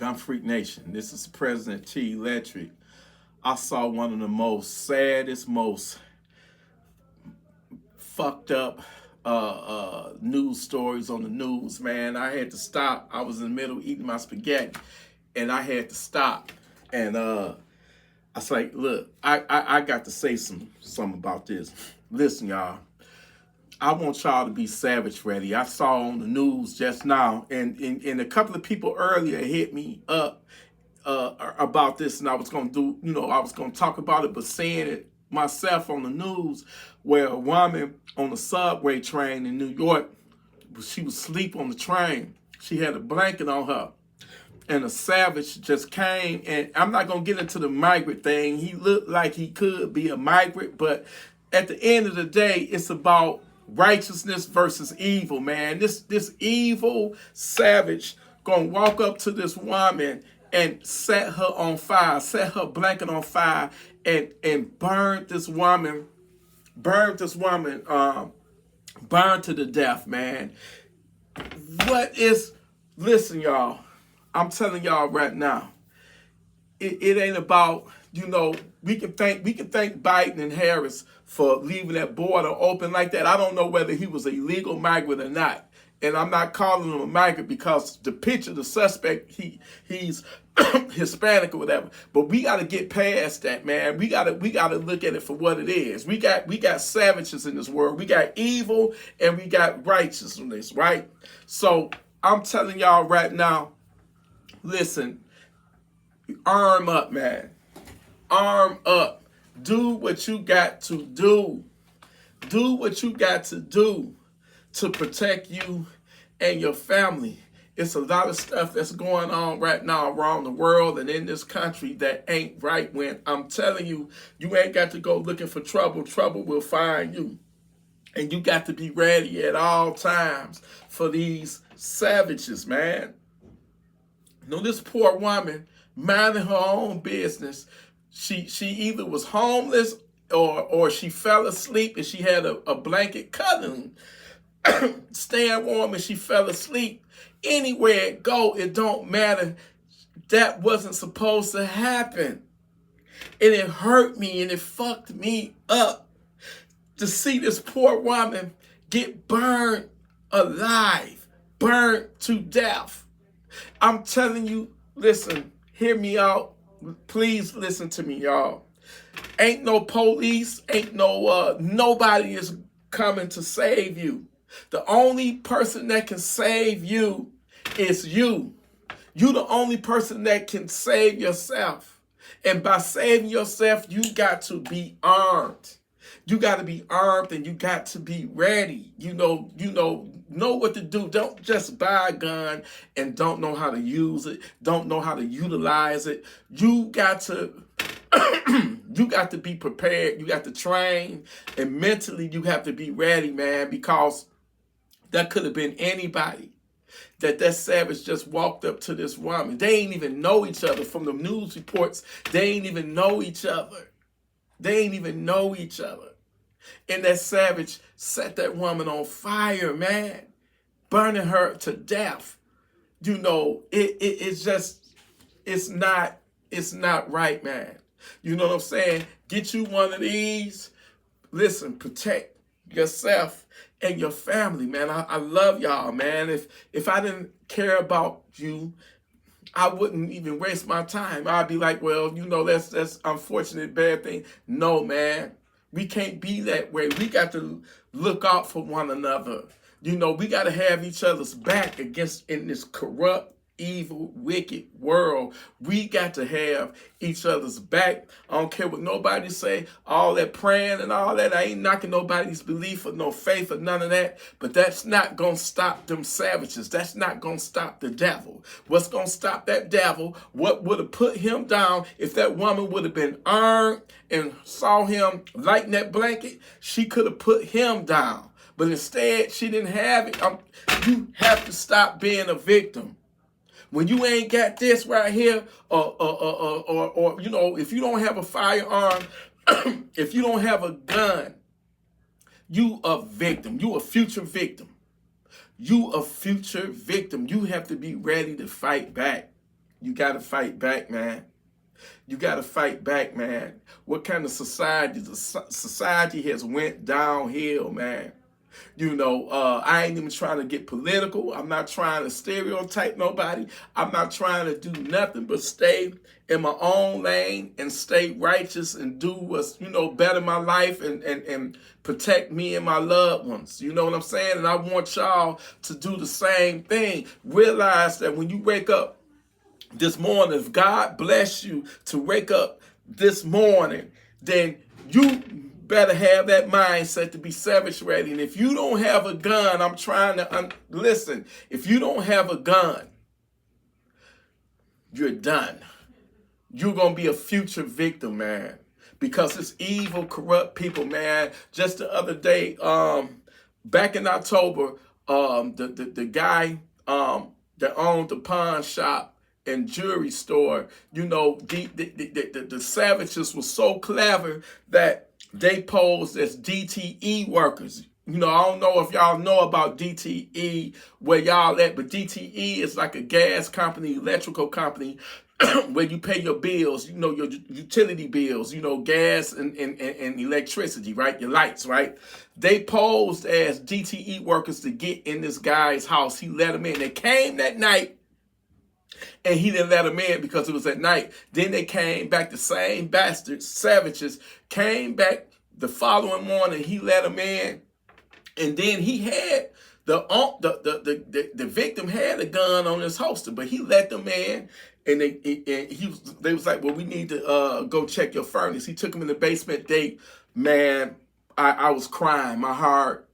Gunfreak Nation. This is President TElectrik. I saw one of the most saddest, most fucked up news stories on the news, man. I had to stop. I was in the middle of eating my spaghetti, and I had to stop. And I was like, look, I got to say something about this. Listen, y'all. I want y'all to be savage ready. I saw on the news just now, and a couple of people earlier hit me up about this, and I was going to do, I was going to talk about it, but saying it myself on the news, where a woman on the subway train in New York, she was asleep on the train. She had a blanket on her, and a savage just came, and I'm not going to get into the migrant thing. He looked like he could be a migrant, but at the end of the day, it's about righteousness versus evil, man. This evil savage gonna walk up to this woman and set her on fire, set her blanket on fire, and burn this woman to the death, man. Listen, y'all, I'm telling y'all right now, it ain't about, we can thank Biden and Harris for leaving that border open like that. I don't know whether he was an illegal migrant or not. And I'm not calling him a migrant because the picture, the suspect, he's Hispanic or whatever. But we got to get past that, man. We got to look at it for what it is. We got savages in this world. We got evil and we got righteousness, right? So I'm telling y'all right now, listen, arm up, man. Arm up. Do what you got to do. Do what you got to do to protect you and your family. It's a lot of stuff that's going on right now around the world and in this country that ain't right. When I'm telling you, you ain't got to go looking for trouble. Trouble will find you. And you got to be ready at all times for these savages, man. This poor woman minding her own business. She either was homeless or she fell asleep and she had a blanket covering, staying warm, and she fell asleep. Anywhere it go, it don't matter. That wasn't supposed to happen. And it hurt me and it fucked me up to see this poor woman get burned alive, burned to death. I'm telling you, listen, hear me out. Please listen to me, y'all. Ain't no police, ain't no, nobody is coming to save you. The only person that can save you is you. You the only person that can save yourself. And by saving yourself, you got to be armed. You got to be armed and you got to be ready. Know what to do. Don't just buy a gun and don't know how to use it, don't know how to utilize it. You got to you got to be prepared. You got to train, and mentally you have to be ready, man, because that could have been anybody. That savage just walked up to this woman. They ain't even know each other. From the news reports, they ain't even know each other. And that savage set that woman on fire, man, burning her to death. It's not right, man. You know what I'm saying? Get you one of these. Listen, protect yourself and your family, man. I love y'all, man. If I didn't care about you, I wouldn't even waste my time. I'd be like, well, that's unfortunate, bad thing. No, man. We can't be that way. We got to look out for one another. We got to have each other's back in this corrupt, evil, wicked world. We got to have each other's back. I don't care what nobody say. All that praying and all that, I ain't knocking nobody's belief or no faith or none of that. But that's not going to stop them savages. That's not going to stop the devil. What's going to stop that devil? What would have put him down if that woman would have been armed and saw him lighting that blanket? She could have put him down. But instead, she didn't have it. You have to stop being a victim. When you ain't got this right here, or if you don't have a firearm, if you don't have a gun, you a victim. You a future victim. You a future victim. You have to be ready to fight back. You got to fight back, man. You got to fight back, man. What kind of society? The society has went downhill, man. You know, I ain't even trying to get political. I'm not trying to stereotype nobody. I'm not trying to do nothing but stay in my own lane and stay righteous and do what's, you know, better my life and protect me and my loved ones. You know what I'm saying? And I want y'all to do the same thing. Realize that when you wake up this morning, if God bless you to wake up this morning, then you better have that mindset to be savage ready. And if you don't have a gun, I'm trying to listen. If you don't have a gun, you're done. You're gonna be a future victim, man, because it's evil, corrupt people, man. Just the other day, back in October, the guy that owned the pawn shop and jewelry store, you know, the savages were so clever that they posed as DTE workers. You know, I don't know if y'all know about DTE, where y'all at, but DTE is like a gas company, electrical company, where you pay your bills, you know, your utility bills, you know, gas and electricity, right? Your lights, right? They posed as DTE workers to get in this guy's house. He let them in. They came that night, and he didn't let them in because it was at night. Then they came back, the same bastards, savages, came back the following morning. He let them in, and then he had the victim had a gun on his holster, but he let them in, and they was like, well, we need to go check your furnace. He took him in the basement. Man, I was crying. My heart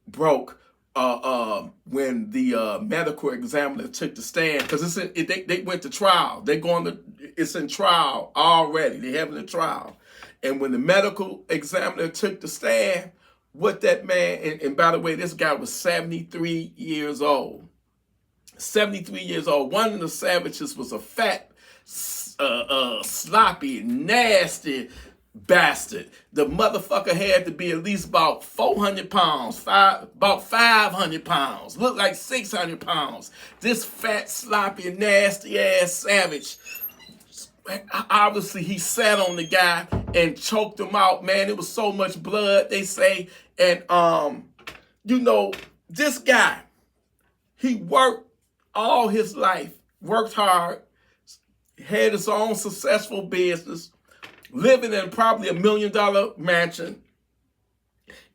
broke when the medical examiner took the stand, because they went to trial. It's in trial already. They're having a trial. And when the medical examiner took the stand, what that man, and by the way, this guy was 73 years old. 73 years old. One of the savages was a fat, sloppy, nasty bastard. The motherfucker had to be at least about 400 pounds, about 500 pounds, looked like 600 pounds. This fat, sloppy, nasty ass savage, obviously he sat on the guy and choked him out, man. It was so much blood, they say. And you know, this guy, he worked all his life, worked hard, had his own successful business, living in probably $1 million mansion.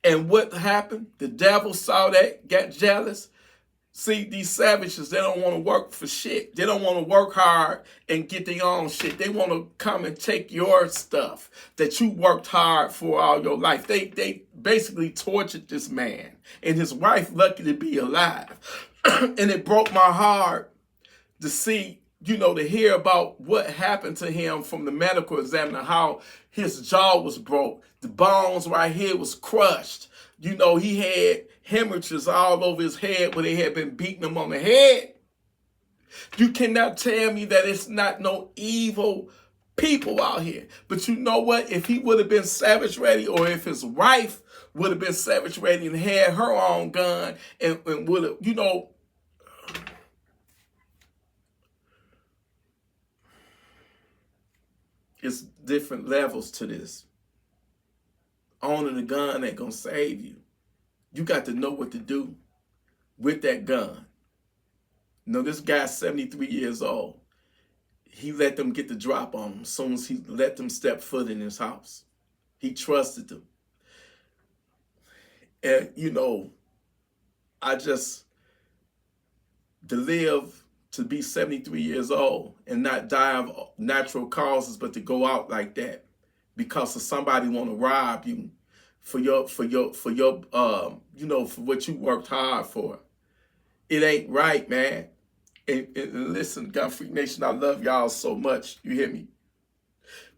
And what happened? The devil saw that, got jealous. See, these savages, they don't want to work for shit. They don't want to work hard and get their own shit. They want to come and take your stuff that you worked hard for all your life. They basically tortured this man and his wife, lucky to be alive. And it broke my heart to see, you know, to hear about what happened to him from the medical examiner, how his jaw was broke, the bones right here was crushed. You know, he had hemorrhages all over his head where they had been beating him on the head. You cannot tell me that it's not no evil people out here. But you know what? If he would have been savage ready, or if his wife would have been savage ready and had her own gun and would have, you know, it's different levels to this. Owning a gun ain't gonna save you. You got to know what to do with that gun. You know, this guy's 73 years old. He let them get the drop on him as soon as he let them step foot in his house. He trusted them. And, you know, to live to be 73 years old and not die of natural causes, but to go out like that because of somebody want to rob you for your you know, for what you worked hard for. It ain't right, man. And listen, Gunfreak Nation, I love y'all so much. You hear me?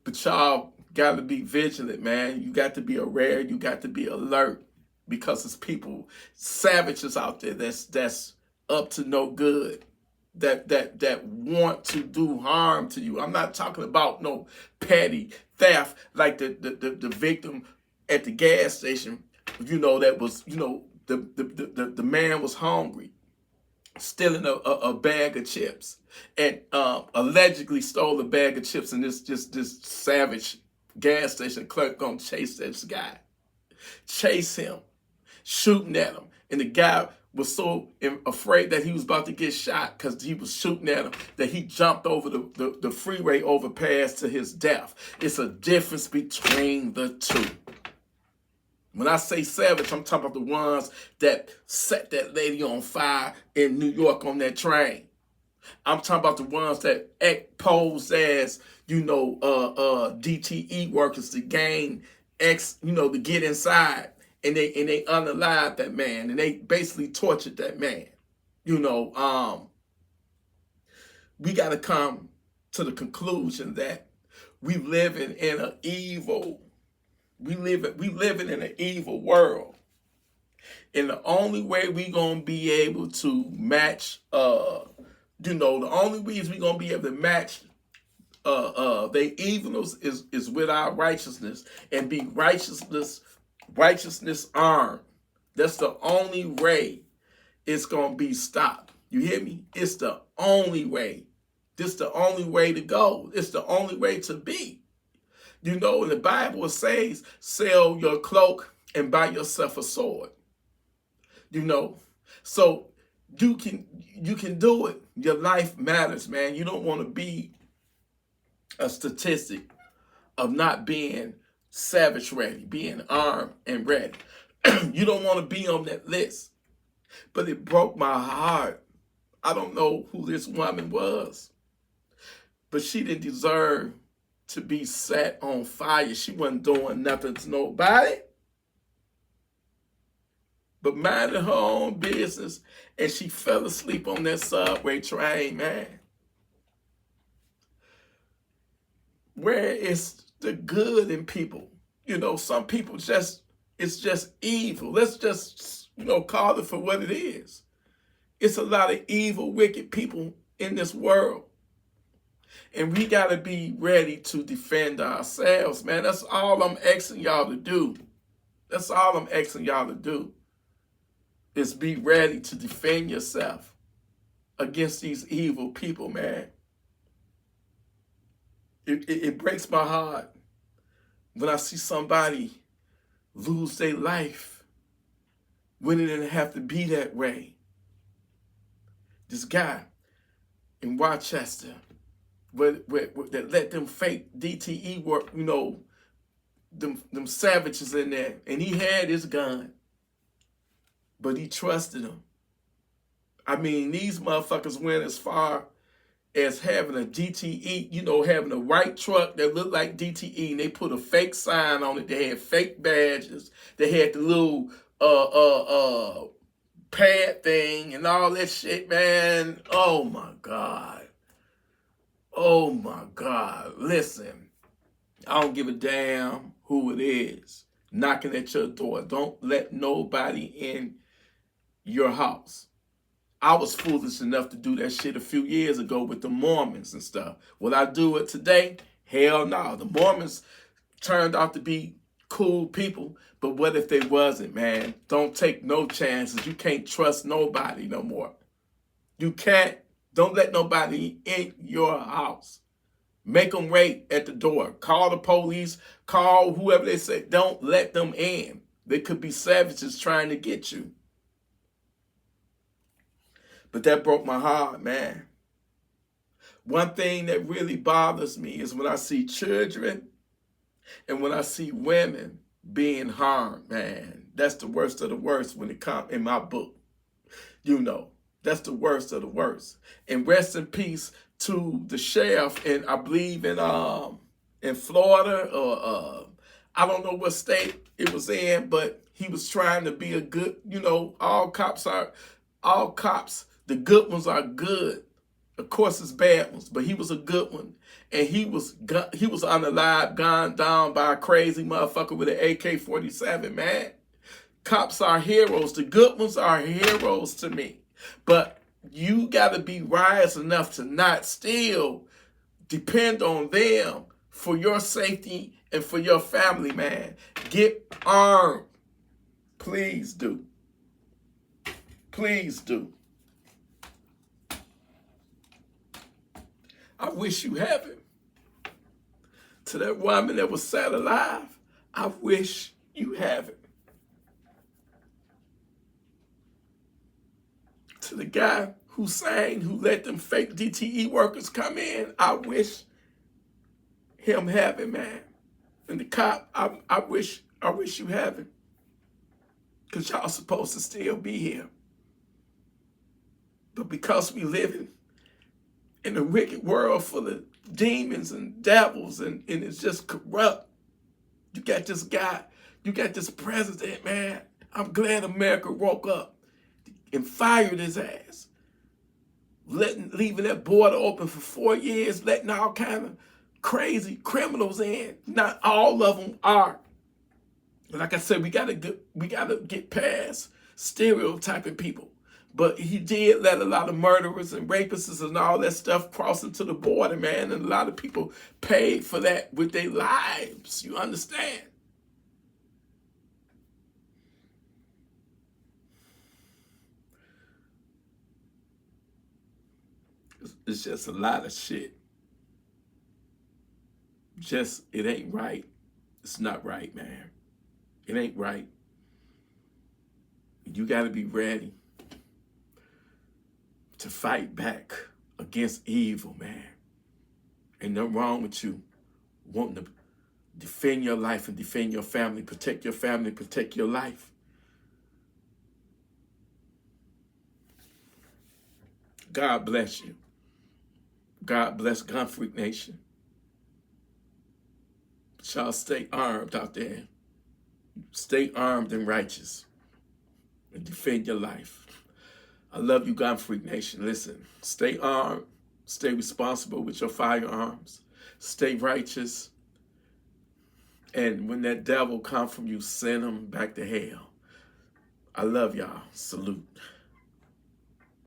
But y'all got to be vigilant, man. You got to be aware. You got to be alert, because there's people, savages out there that's up to no good, that want to do harm to you. I'm not talking about no petty theft like the victim at the gas station. You know, that was, you know, the man was hungry. stealing a bag of chips, and allegedly stole a bag of chips, and this savage gas station clerk gonna chase this guy, chase him, shooting at him, and the guy was so afraid that he was about to get shot because he was shooting at him that he jumped over the freeway overpass to his death. It's a difference between the two. When I say savage, I'm talking about the ones that set that lady on fire in New York on that train. I'm talking about the ones that pose as, DTE workers to gain to get inside, and they unalived that man, and they basically tortured that man. We got to come to the conclusion that we living in an evil world. And the only way we gonna be able to match, the only reason we gonna be able to match the evilness is with our righteousness, and be righteousness armed. That's the only way it's gonna be stopped. You hear me? It's the only way. This the only way to go. It's the only way to be. In the Bible says, sell your cloak and buy yourself a sword. So you can do it. Your life matters, man. You don't want to be a statistic of not being savage ready, being armed and ready. You don't want to be on that list. But it broke my heart. I don't know who this woman was, but she didn't deserve to be set on fire. She wasn't doing nothing to nobody but minding her own business, and she fell asleep on that subway train, man. Where is the good in people? Some people it's just evil. Let's just, call it for what it is. It's a lot of evil, wicked people in this world. And we got to be ready to defend ourselves, man. That's all I'm asking y'all to do. That's all I'm asking y'all to do, is be ready to defend yourself against these evil people, man. It breaks my heart when I see somebody lose their life when it didn't have to be that way. This guy in Rochester, that let them fake DTE work, them savages in there, and he had his gun, but he trusted them. I mean, these motherfuckers went as far as having a DTE, having a white truck that looked like DTE, and they put a fake sign on it. They had fake badges. They had the little pad thing and all that shit, man. Oh my God. Oh my God. Listen, I don't give a damn who it is knocking at your door. Don't let nobody in your house. I was foolish enough to do that shit a few years ago with the Mormons and stuff. Will I do it today? Hell no. The Mormons turned out to be cool people, but what if they wasn't, man? Don't take no chances. You can't trust nobody no more. You can't. Don't let nobody in your house. Make them wait at the door. Call the police. Call whoever they say. Don't let them in. They could be savages trying to get you. But that broke my heart, man. One thing that really bothers me is when I see children and when I see women being harmed, man. That's the worst of the worst when it comes in my book. That's the worst of the worst. And rest in peace to the sheriff, and I believe in Florida, or I don't know what state it was in, but he was trying to be a good, all cops, the good ones are good. Of course, it's bad ones, but he was a good one. And he was unalive, gunned down by a crazy motherfucker with an AK-47, man. Cops are heroes. The good ones are heroes to me. But you got to be wise enough to not still depend on them for your safety and for your family, man. Get armed. Please do. Please do. I wish you heaven. To that woman that was sad alive, I wish you heaven. To the guy Hussein who let them fake DTE workers come in, I wish him heaven, man. And the cop, I wish you heaven. Because y'all supposed to still be here. But because we living in a wicked world full of demons and devils and it's just corrupt, you got this guy, you got this president, man. I'm glad America woke up and fired his ass. Leaving that border open for 4 years, letting all kind of crazy criminals in. Not all of them are. Like I said, we gotta get past stereotyping people. But he did let a lot of murderers and rapists and all that stuff cross into the border, man. And a lot of people paid for that with their lives. You understand? It's just a lot of shit. Just, it ain't right. It's not right, man. It ain't right. You got to be ready to fight back against evil, man. Ain't nothing wrong with you wanting to defend your life and defend your family, protect your family, protect your life. God bless you. God bless Gunfreak Nation. Y'all stay armed out there. Stay armed and righteous. And defend your life. I love you, Gunfreak Nation. Listen, stay armed. Stay responsible with your firearms. Stay righteous. And when that devil come from you, send him back to hell. I love y'all. Salute.